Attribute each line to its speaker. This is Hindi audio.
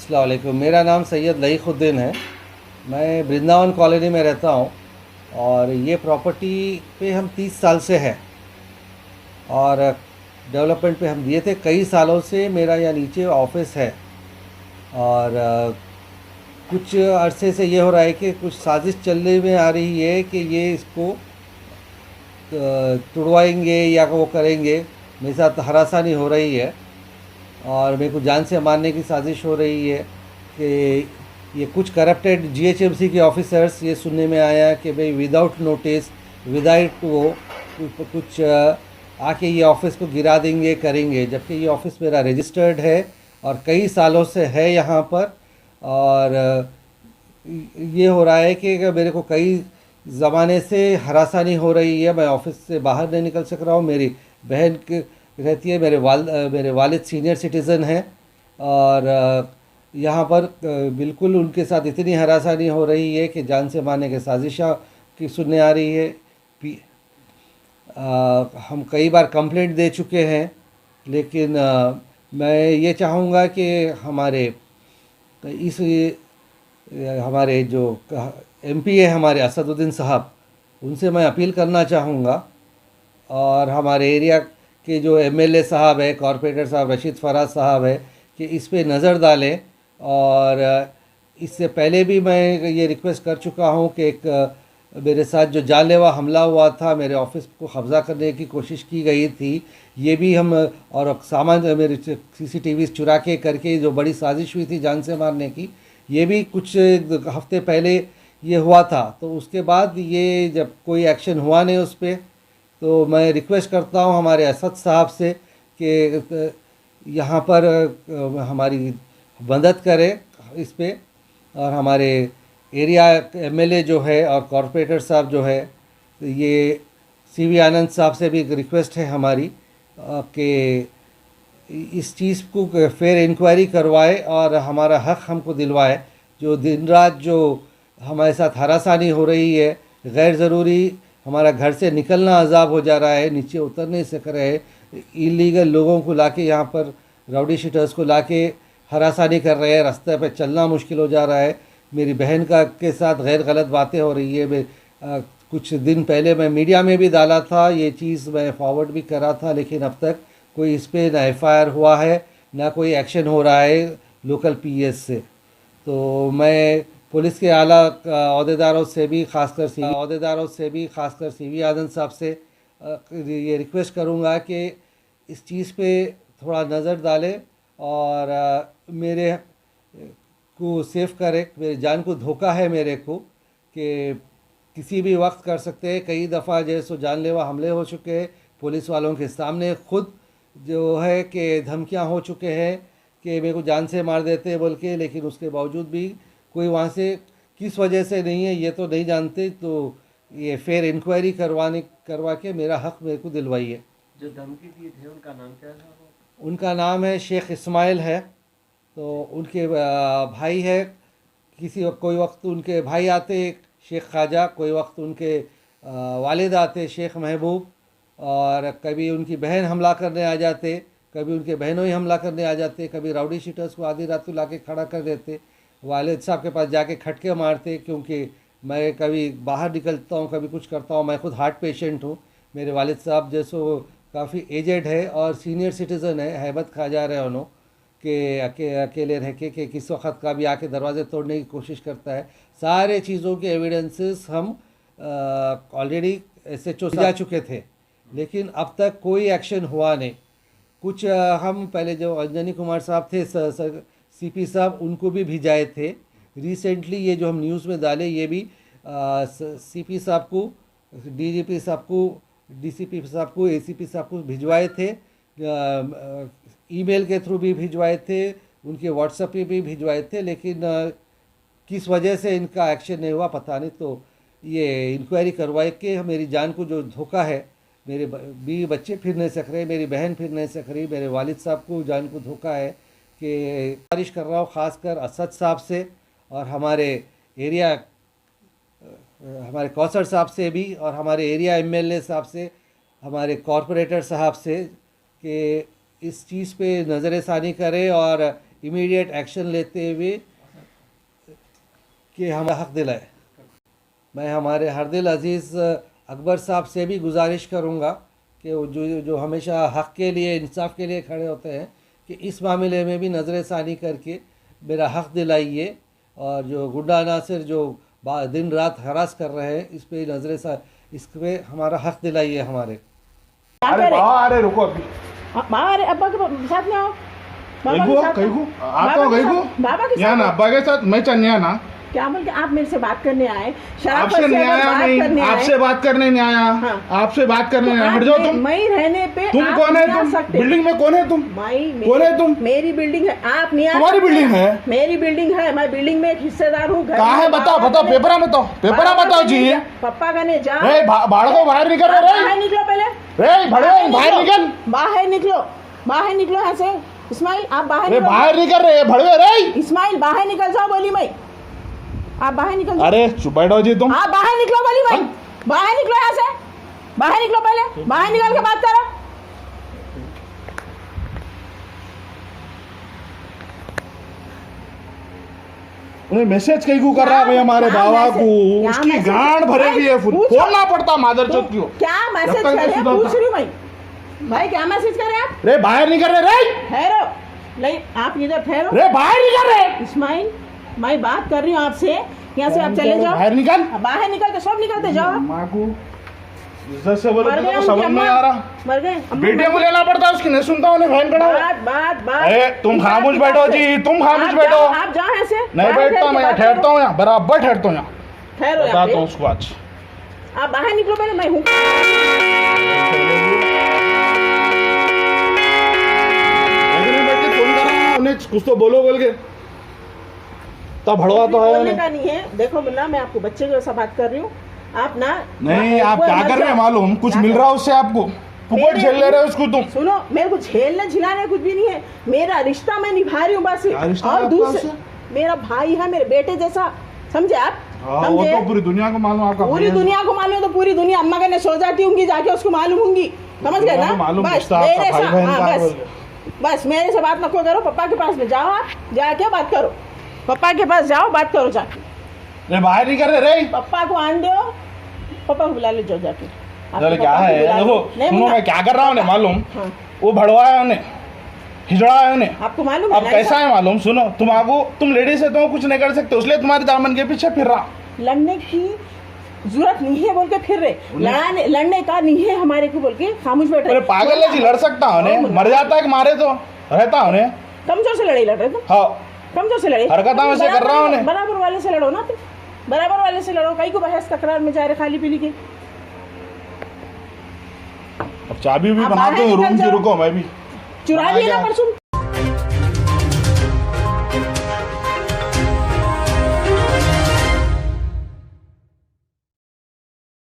Speaker 1: अस्सलाम वालेकुम। मेरा नाम सैयद लईख़ुद्दीन है। मैं वृंदावन कॉलोनी में रहता हूँ और ये प्रॉपर्टी पे हम 30 साल से है और डेवलपमेंट पे हम दिए थे। कई सालों से मेरा यहाँ नीचे ऑफिस है और कुछ अरसे से ये हो रहा है कि कुछ साजिश चलने में आ रही है कि ये इसको तुड़वाएंगे या वो करेंगे। मेरे साथ हरासानी हो रही है और मेरे को जान से मारने की साजिश हो रही है कि ये कुछ करप्टेड जीएचएमसी के ऑफिसर्स, ये सुनने में आया कि भाई विदाउट नोटिस, विदाउट वो कुछ आके ये ऑफिस को गिरा देंगे, करेंगे। जबकि ये ऑफिस मेरा रजिस्टर्ड है और कई सालों से है यहाँ पर। और ये हो रहा है कि मेरे को कई ज़माने से हरासानी हो रही है। मैं ऑफिस से बाहर नहीं निकल सक रहा हूँ। मेरी बहन रहती है, मेरे वालिद सीनियर सिटीज़न हैं और यहाँ पर बिल्कुल उनके साथ इतनी हरासानी हो रही है कि जान से मारने की साजिशा की सुनने आ रही है। हम कई बार कंप्लेंट दे चुके हैं, लेकिन मैं ये चाहूँगा कि हमारे जो एमपी है हमारे असदुद्दीन साहब, उनसे मैं अपील करना चाहूँगा और हमारे एरिया के जो एमएलए साहब है, कॉरपोरेटर साहब रशीद फराज साहब है, कि इस पे नज़र डालें। और इससे पहले भी मैं ये रिक्वेस्ट कर चुका हूँ कि एक मेरे साथ जो जानलेवा हमला हुआ था, मेरे ऑफिस को कब्ज़ा करने की कोशिश की गई थी, ये भी हम और सामान मेरे सीसीटीवी चुरा के करके जो बड़ी साजिश हुई थी जान से मारने की, ये भी कुछ हफ्ते पहले ये हुआ था। तो उसके बाद ये जब कोई एक्शन हुआ नहीं उस पर, तो मैं रिक्वेस्ट करता हूँ हमारे असद साहब से कि यहाँ पर हमारी मदद करें इस पे। और हमारे एरिया एमएलए जो है और कॉरपोरेटर साहब जो है, ये सीवी आनंद साहब से भी एक रिक्वेस्ट है हमारी कि इस चीज़ को फेयर इंक्वायरी करवाए और हमारा हक हमको दिलवाए। जो दिन रात जो हमारे साथ हरासानी हो रही है, गैर ज़रूरी हमारा घर से निकलना अजाब हो जा रहा है, नीचे उतर नहीं सक रहे, इलीगल लोगों को लाके यहाँ पर राउडी शीटर्स को लाके हरासानी कर रहे हैं, रास्ते पे चलना मुश्किल हो जा रहा है। मेरी बहन का के साथ गैर गलत बातें हो रही है। कुछ दिन पहले मैं मीडिया में भी डाला था, ये चीज़ मैं फॉरवर्ड भी करा था, लेकिन अब तक कोई इस पर ना एफआईआर हुआ है, ना कोई एक्शन हो रहा है लोकल पीएस से। तो मैं पुलिस के आला अहदेदारों से भी खासकर सीवी आनंद साहब से ये रिक्वेस्ट करूँगा कि इस चीज़ पे थोड़ा नज़र डालें और मेरे को सेफ करे। मेरी जान को धोखा है मेरे को कि किसी भी वक्त कर सकते हैं। कई दफ़ा जैसे जानलेवा हमले हो चुके हैं, पुलिस वालों के सामने खुद जो है कि धमकियां हो चुके हैं कि मेरे को जान से मार देते बोल के, लेकिन उसके बावजूद भी कोई वहाँ से किस वजह से नहीं है ये तो नहीं जानते। तो ये फेयर इंक्वायरी करवा के मेरा हक मेरे को दिलवाइए।
Speaker 2: जो धमकी दिए थे उनका नाम क्या था?
Speaker 1: उनका नाम है शेख इस्माइल है। तो उनके भाई है, कोई वक्त उनके भाई आते शेख ख्वाजा, कोई वक्त उनके वालिद आते शेख महबूब, और कभी उनकी बहन हमला करने आ जाते, कभी उनके बहनों ही हमला करने आ जाते, कभी राउडी शीटर्स को आधी रात को ला के खड़ा कर देते, वालिद साहब के पास जाके खटके मारते। क्योंकि मैं कभी बाहर निकलता हूँ, कभी कुछ करता हूँ, मैं खुद हार्ट पेशेंट हूँ। मेरे वालिद साहब जैसो काफ़ी एजेड है और सीनियर सिटीज़न है, हैबत खा जा रहे हैं उन्होंने कि अकेले रह के किस वक्त का भी आके दरवाज़े तोड़ने की कोशिश करता है। सारे चीज़ों के एविडेंसेस हम ऑलरेडी SHO जा चुके थे, लेकिन अब तक कोई एक्शन हुआ नहीं। कुछ हम पहले जो अंजनी कुमार साहब थे CP साहब, उनको भी भिजाए थे। रिसेंटली ये जो हम न्यूज़ में डाले, ये भी CP साहब को, DGP साहब को, DCP साहब को, ACP साहब को भिजवाए थे। ईमेल के थ्रू भी भिजवाए थे, उनके व्हाट्सएप पे भी भिजवाए थे, लेकिन किस वजह से इनका एक्शन नहीं हुआ पता नहीं। तो ये इंक्वायरी करवाए कि मेरी जान को जो धोखा है, मेरे बीवी बच्चे फिर नहीं सक रहे, मेरी बहन फिर नहीं सक रही, मेरे वालिद साहब को जान को धोखा है। कि गुजारिश कर रहा हूँ ख़ासकर असद साहब से और हमारे एरिया हमारे कौसर साहब से भी, और हमारे एरिया MLA साहब से, हमारे कॉरपोरेटर साहब से, कि इस चीज़ पे नज़र षानी करें और इमीडिएट एक्शन लेते हुए कि हमें हक दिलाए। मैं हमारे हरदिल अज़ीज़ अकबर साहब से भी गुजारिश करूँगा कि वो जो हमेशा हक़ के लिए, इंसाफ के लिए खड़े होते हैं, कि इस मामले में भी नज़र सानी करके मेरा हक़ दिलाइए। और जो गुंडा नासिर जो दिन रात हरास कर रहे हैं, इस पे इस पे हमारा हक़ दिलाइए हमारे।
Speaker 3: अरे अरे रुको अभी
Speaker 4: अरे अब्बा के साथ में आओ। बाबा के
Speaker 3: यहाँ ना
Speaker 4: साथ
Speaker 3: अब्बा के साथ मैं चन्या ना
Speaker 4: क्या बोल के आप मेरे से बात करने आए? शराफत
Speaker 3: आपसे
Speaker 4: से
Speaker 3: नहीं
Speaker 4: अगर
Speaker 3: आया,
Speaker 4: बात
Speaker 3: नहीं
Speaker 4: करने आए,
Speaker 3: आपसे बात करने नहीं आया।
Speaker 4: हाँ।
Speaker 3: आपसे बात करने नहीं आया, हट
Speaker 4: आप
Speaker 3: जाओ तुम।
Speaker 4: मई रहने पे
Speaker 3: तुम
Speaker 4: आप
Speaker 3: कौन है?
Speaker 4: नहीं आ
Speaker 3: तुम
Speaker 4: सकते।
Speaker 3: बिल्डिंग में कौन है? तुम कौन है तुम?
Speaker 4: मेरी बिल्डिंग है, आप नहीं आ
Speaker 3: तुम्हारी
Speaker 4: सकते।
Speaker 3: बिल्डिंग है?
Speaker 4: मेरी बिल्डिंग है, मैं बिल्डिंग में एक हिस्सेदार हूँ।
Speaker 3: कहाँ है? बताओ बताओ, पेपरा बताओ, पेपरा बताओ जी।
Speaker 4: पप्पा का ने जा
Speaker 3: बाढ़ो बाहर निकल रहे
Speaker 4: बाहर निकलो पहले,
Speaker 3: रे बाहर निकल,
Speaker 4: बाहर निकलो, बाहर निकलो यहाँ से। इस्माइल आप बाहर
Speaker 3: रे
Speaker 4: निकलो।
Speaker 3: बाहर निकल रहे भड़वे रे।
Speaker 4: इस्माइल बाहर निकल जाओ बोली मैं, आप बाहर निकल जाओ।
Speaker 3: अरे चुप बैठो जी तुम।
Speaker 4: आप बाहर निकलो बोली भाई, बाहर निकलो यहाँ से, बाहर निकलो पहले, बाहर निकल के बात करो।
Speaker 3: उन्हें मैसेज कहीं को कर रहा है भाई हमारे
Speaker 4: क्या
Speaker 3: बाबा
Speaker 4: मैसेज?
Speaker 3: को,
Speaker 4: क्या
Speaker 3: उसकी
Speaker 4: मैसेज?
Speaker 3: गांड भरे हुई है,
Speaker 4: पूछो।
Speaker 3: खोलना पड़ता मादर चौथ की।
Speaker 4: क्या मैसेज
Speaker 3: जब तक
Speaker 4: कर रहे हैं?
Speaker 3: नहीं
Speaker 4: पूछ रही हूँ मैं भाई, क्या मैसेज कर रहे हैं आप?
Speaker 3: रे बाहर निकल रहे रे,
Speaker 4: ठहरो, नहीं आप इधर ठहरो।
Speaker 3: रे बाहर निकल रहे।
Speaker 4: इस्माइल मैं बात कर रही हूँ आपसे, यहाँ से आप चले जाओ।
Speaker 3: बाहर निकल।
Speaker 4: बाहर निकल के सब निकलते जाओ।
Speaker 3: माँ को इज्जत से बोलो
Speaker 4: मर गए
Speaker 3: तो
Speaker 4: उनकी
Speaker 3: समझ
Speaker 4: अम्मा,
Speaker 3: नहीं आ रहा।
Speaker 4: मर गए अम्मा,
Speaker 3: बेटे
Speaker 4: मर
Speaker 3: को
Speaker 4: गए।
Speaker 3: लेना पड़ता है, उसकी नहीं सुनता उन्हें बहन कड़ा।
Speaker 4: बात
Speaker 3: अरे तुम खामोश
Speaker 4: आप
Speaker 3: बैठो
Speaker 4: जाओ,
Speaker 3: जी, तुम खामोश
Speaker 4: आप
Speaker 3: बैठो।
Speaker 4: जाओ, आप जाओ यहाँ से।
Speaker 3: नहीं
Speaker 4: बाहर
Speaker 3: बैठता
Speaker 4: बैठ के
Speaker 3: मैं, यहाँ
Speaker 4: बात
Speaker 3: ठहरता
Speaker 4: करो।
Speaker 3: हूँ, यहाँ बराबर ठहरता हूँ, यहाँ
Speaker 4: ठहरो यहाँ
Speaker 3: बताता
Speaker 4: पे।
Speaker 3: हूँ उसको आज।
Speaker 4: आप बाहर निकलो पहले, मैं हूँ।
Speaker 3: फोन कर रहा हूँ उन्हें, कुछ तो बोलो बोल के तब भड़वा तो है
Speaker 4: बोलने
Speaker 3: उन्हें।
Speaker 4: का नहीं है। देखो मुन्ना, मैं आपको बच्चे जैसा बात कर रही हूँ। आप ना
Speaker 3: नहीं आप
Speaker 4: वो
Speaker 3: क्या
Speaker 4: मत
Speaker 3: कर रहे हैं
Speaker 4: जाओ।
Speaker 3: मालूम? कुछ
Speaker 4: क्या
Speaker 3: मिल
Speaker 4: कर-
Speaker 3: रहा है उससे आपको? फुकट
Speaker 4: मेरे-
Speaker 3: झेल ले रहे हो उसको तुम।
Speaker 4: सुनो, मेरे को झेलने झिलाने कुछ भी नहीं है। मेरा रिश्ता मैं निभा रही हूँ बस।
Speaker 3: क्या रिश्ता है
Speaker 4: और
Speaker 3: आपका
Speaker 4: दूसरे
Speaker 3: उससे?
Speaker 4: मेरा भाई है, मेरे बेटे जैसा, समझे आप?
Speaker 3: हाँ, वो
Speaker 4: समझे?
Speaker 3: तो पूरी दुनिया को मालूम आपका
Speaker 4: पूरी
Speaker 3: भाई है।
Speaker 4: दुनिया को मालूम है तो पूरी दुनिया अम्मा कहने सो जाती होंगी, जाके उसको मालूम होंगी। समझ गए
Speaker 3: दुनिया
Speaker 4: ना?
Speaker 3: को मालूम
Speaker 4: बस
Speaker 3: रिश्ता आपका
Speaker 4: मेरे
Speaker 3: भाई
Speaker 4: साथ,
Speaker 3: बहन
Speaker 4: हाँ,
Speaker 3: का है
Speaker 4: बस
Speaker 3: बोल
Speaker 4: बस मेरे से बात नको करो। पप्पा के पास में जाओ, आप जाके बात करो। पप्पा के पास जाओ, बात करो जाके।
Speaker 3: रे बाहर नहीं कर रहे रे।
Speaker 4: पप्पा को आन दो, पप्पा को बुला ले जाओ जाके। आपके
Speaker 3: अरे क्या
Speaker 4: पप्पा को
Speaker 3: है
Speaker 4: बुला लो।
Speaker 3: देखो,
Speaker 4: नहीं
Speaker 3: सुनो
Speaker 4: मुन्ना,
Speaker 3: मैं क्या कर रहा हूँ उन्हें मालूम?
Speaker 4: हाँ,
Speaker 3: वो भड़वाया उन्हें, हिजड़ा है उन्हें।
Speaker 4: आपको मालूम है
Speaker 3: अब
Speaker 4: ना
Speaker 3: कैसा
Speaker 4: ऐसा?
Speaker 3: है मालूम? सुनो तुम लेडीज है, तुम कुछ नहीं कर सकते, इसलिए तुम्हारे दामन के पीछे फिर रहा।
Speaker 4: लड़ने की जरूरत नहीं है बोल के फिर रहे, लड़ने का नहीं है हमारे को बोल के खामोश बैठ
Speaker 3: अरे
Speaker 4: रहे।
Speaker 3: पागल है जी, लड़ सकता हूँ उन्हें, मर जाता है कि मारे तो रहता हूँ उन्हें।
Speaker 4: कमजोर से लड़ाई लड़ रहे तुम,
Speaker 3: हाँ
Speaker 4: कमजोर से लड़े।
Speaker 3: हरकत वैसे कर रहा हूँ उन्हें।
Speaker 4: बराबर वाले से लड़ो ना तुम, बराबर वाले से लड़ो। कई को बहस तकरार में जा रहे खाली पीली के।
Speaker 3: अब चाबी भी
Speaker 4: आप
Speaker 3: बनाते
Speaker 4: बाहर
Speaker 3: हूँ
Speaker 4: निकल
Speaker 3: रूम की,
Speaker 4: जाओ।
Speaker 3: रुको मैं भी
Speaker 4: चुरा
Speaker 3: बना
Speaker 4: लिया ना
Speaker 3: क्या?
Speaker 4: परसों,